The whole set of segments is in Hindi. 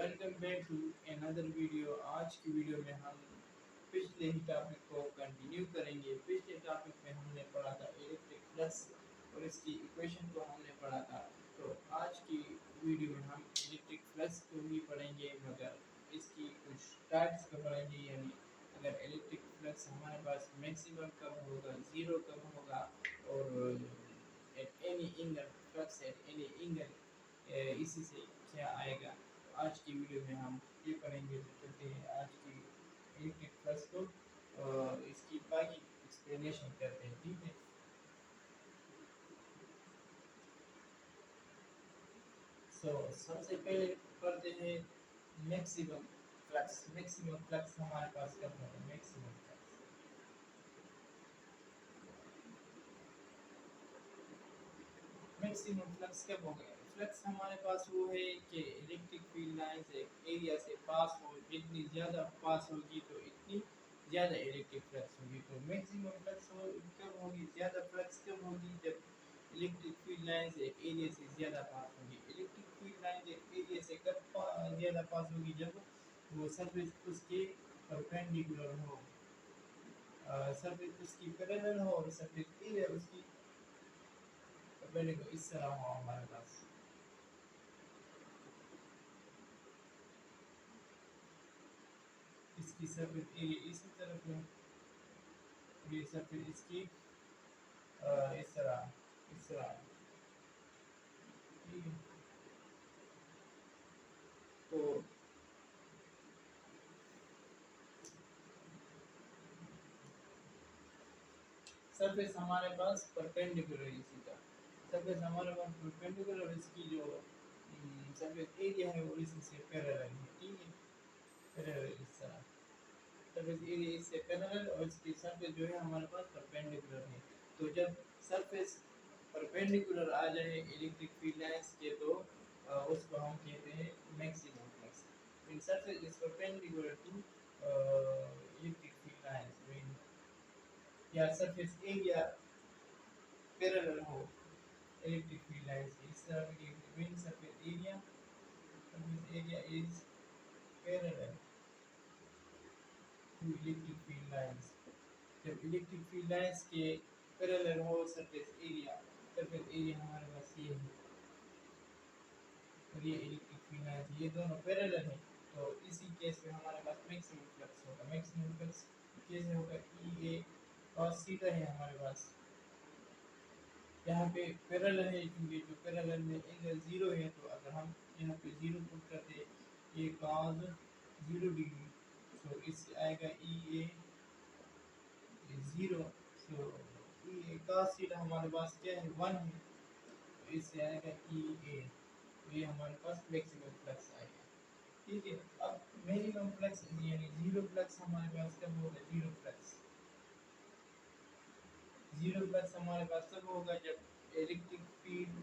Welcome back to another video. आज की वीडियो में हम पिछले ही टॉपिक को कंटिन्यू करेंगे। पिछले टॉपिक में हमने पढ़ा था इलेक्ट्रिक फ्लक्स और इसकी इक्वेशन को हमने पढ़ा था। तो आज की वीडियो में हम इलेक्ट्रिक फ्लक्स को ही पढ़ेंगे, मगर इसकी कुछ टाइप्स को पढ़ेंगे। यानी अगर इलेक्ट्रिक फ्लक्स हमारे पास मैक्सिमम कब होगा, ज़ीरो कब होगा, और at any angle flux at any angle इसी से क्या आएगा। आज की वीडियो में हम ये पढ़ेंगे। तो चलते हैं आज की इलेक्ट्रिक फ्लक्स को इसकी बाकी एक्सप्लेनेशन करते हैं, ठीक है। सबसे पहले पढ़ते हैं मैक्सिमम फ्लक्स। मैक्सिमम फ्लक्स हमारे पास कब होगा, मैक्सिमम फ्लक्स। मैक्सिमम फ्लक्स कब होगा। फ्लक्स हमारे पास वो है कि इलेक्ट्रिक फील्ड लाइन से एरिया से पास हो, जितनी ज़्यादा पास होगी तो इतनी ज़्यादा इलेक्ट्रिक फ्लक्स होगी। तो मैक्सिमम फ्लक्स हो कब होगी, ज़्यादा फ्लक्स कब होगी, जब इलेक्ट्रिक फील्ड लाइन से एरिया से ज़्यादा पास होगी। इलेक्ट्रिक फील्ड लाइन से एरिया से कब ज़्यादा पास होगी, जब वो सरफेस उसके परपेंडिकुलर हो, सरफेस उसकी पैरेलल हो और सरफेस एरिया उसकी पहले को इस तरह हो हमारे पास। इसकी सरफेस एरिया इसी तरफ है, ये सरफेस इसकी इस तरह ठीक है। तो सरफेस हमारे पास परपेंडिकुलर है, इसी का सरफेस हमारे पास परपेंडिकुलर, इसकी जो सरफेस एरिया है वो इसी से पैरेलल है, ठीक है। पैरेलल इस तरह सरफेस एरिया इससे पैरेलल और इसकी सरफेस जो है हमारे पास परपेंडिकुलर है। तो जब सरफेस परपेंडिकुलर आ जाए इलेक्ट्रिक फील्ड लाइंस के, तो उसको हम कहते हैं maximum flux. In surface is perpendicular to electric field lines, mean या सरफेस एरिया पैरेलल हो इलेक्ट्रिक फील्ड लाइंस के, इस तरह की mean surface area is parallel to electric field lines. जब इलेक्ट्रिक फील्ड लाइंस के पैरेलल हो सरफेस एरिया हमारे पास ये है और ये इलेक्ट्रिक फील्ड लाइंस, ये दोनों पैरेलल है। तो इसी केस में हमारे पास मैक्सिमम फ्लक्स होगा। मैक्सिमम फ्लक्स कैसे होगा, ई ए cos थीटा है हमारे पास, यहाँ पे पैरेलल है, क्योंकि जो पैरेलल में एंगल जीरो है, तो अगर हम यहाँ पे जीरो पुट करते ये cos 0 डिग्री, तो इससे आएगा ई ए ज़ीरो। सो ई ए cos थीटा हमारे पास क्या है, 1 है, तो इससे आएगा ई ए, तो ये हमारे पास मैक्सिमम फ्लक्स आएगा, ठीक है। अब मिनिमम फ्लक्स यानी जीरो फ्लक्स हमारे पास कब होगा, जीरो फ्लक्स हमारे पास तब होगा जब इलेक्ट्रिक फील्ड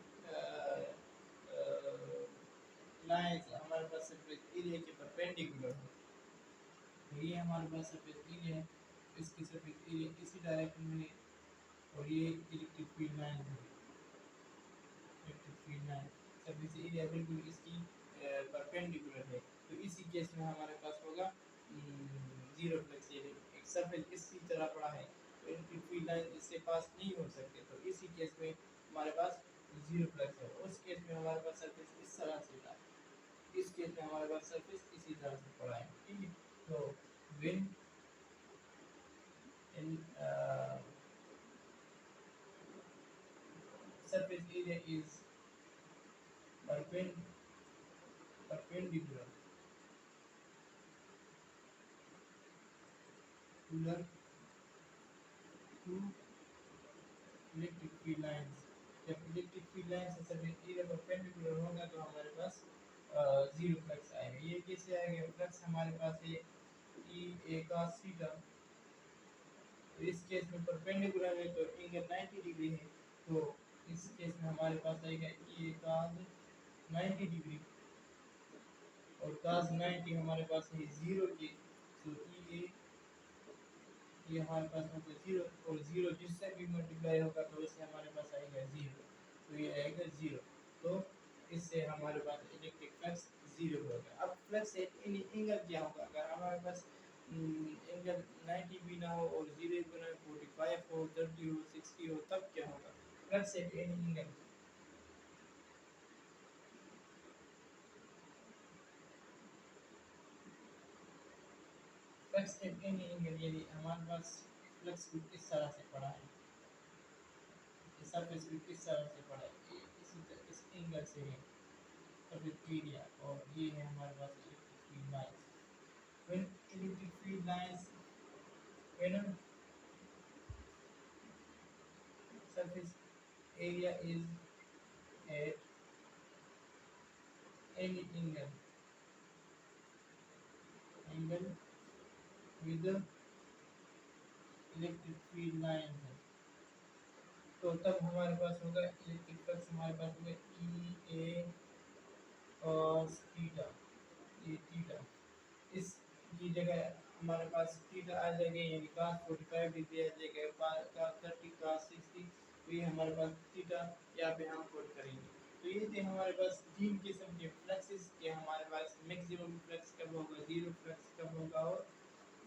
लाइंस हमारे पास सरफेस एरिया के परपेंडिकुलर हो। तो ये हमारे पास सरफेस एरिया है, इसकी सरफेस एरिया इसी डायरेक्शन में है, और ये इलेक्ट्रिक फील्ड लाइन है। Electric field line surface area बिल्कुल इसकी परपेंडिकुलर है, तो इसी केस में हमारे पास होगा जीरो फ्लक्स। एक सरफेस इसी तरह पड़ा है, तो इलेक्ट्रिक फील्ड लाइन इससे पास नहीं हो सकते, तो इसी केस में हमारे पास जीरो फ्लक्स है। उस केस में हमारे पास सरफेस इस तरह से था, इस केस में हमारे पास सरफेस इसी तरह से पड़ा है, ठीक है। तो when in surface area is perpendicular to electric field lines. जब इलेक्ट्रिक फील्ड लाइन से सरफेस एरिया परपेंडिकुलर होगा तो हमारे पास जीरो फ्लक्स आएगा। ये कैसे आएगा, फ्लक्स हमारे पास है ई ए cos थीटा, तो इस केस में परपेंडिकुलर है तो एंगल 90 डिग्री है, तो इस केस में हमारे पास आएगा ई ए cos 90 डिग्री, और cos 90 हमारे पास है जीरो के, तो ई ए ये हमारे पास होगा जीरो, और जीरो जिससे भी मल्टीप्लाई होगा तो उससे हमारे पास आएगा जीरो, तो ये आएगा जीरो। तो इससे हमारे पास इलेक्ट्रिक फ्लक्स जीरो होगा। अब फ्लक्स एट एनी एंगल क्या होगा? अगर हमारे पास एंगल 90 भी ना हो और 0 भी ना हो, 45 हो, 30 हो, 60 हो, तब क्या होगा? Flux at any angle. Flux at any angle यानी हमारे पास फ्लक्स को किस तरह से पढ़ा है, सरफेस को किस तरह से पढ़ा है, इसी तरह इस एंगल से है सरफेस एरिया, और ये है हमारे पास electric field lines. when electric field lines when a surface area is at any angle with the electric field lines है, तो तब हमारे पास होगा इलेक्ट्रिक फ्लक्स, हमारे पास होगा ई ए cos थीटा, ये थीटा, इस की जगह हमारे पास थीटा आ जाएगा, यानी cos 45 डिग्री आ जाएगा, cos 30, cos 60, तो ये हमारे पास थीटा यहाँ पे हम कोट करेंगे। तो ये थे हमारे पास तीन किस्म के फ्लक्सेस के, हमारे पास मैक्सिमम फ्लक्स कब होगा, जीरो फ्लक्स कब होगा, और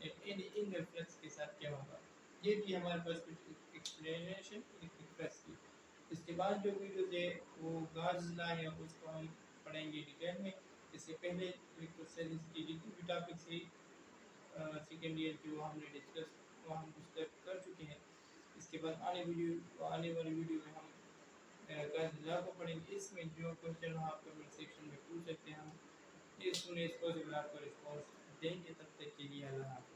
एनी एंगल फ्लक्स के साथ क्या होगा। ये भी हमारे पास कुछ एक्सप्लेनेशन इलेक्ट्रिक फ्लक्स की। इसके बाद जो वीडियो है वो गाज लॉ है, उसको हम पढ़ेंगे डिटेल में। इससे पहले इलेक्ट्रोस्टैटिक्स की जितनी भी टॉपिक्स है सेकेंड ईयर की, वो हम डिस्कस कर चुके हैं। इसके बाद आने वाली वीडियो में हम गाज लॉ को पढ़ेंगे। इसमें जो क्वेश्चन हो आप कमेंट सेक्शन में पूछ सकते हैं, हम इस पॉसिबल आपको रिस्पॉन्स देंगे। तब तक के लिए अल्लाह हाफ़िज़।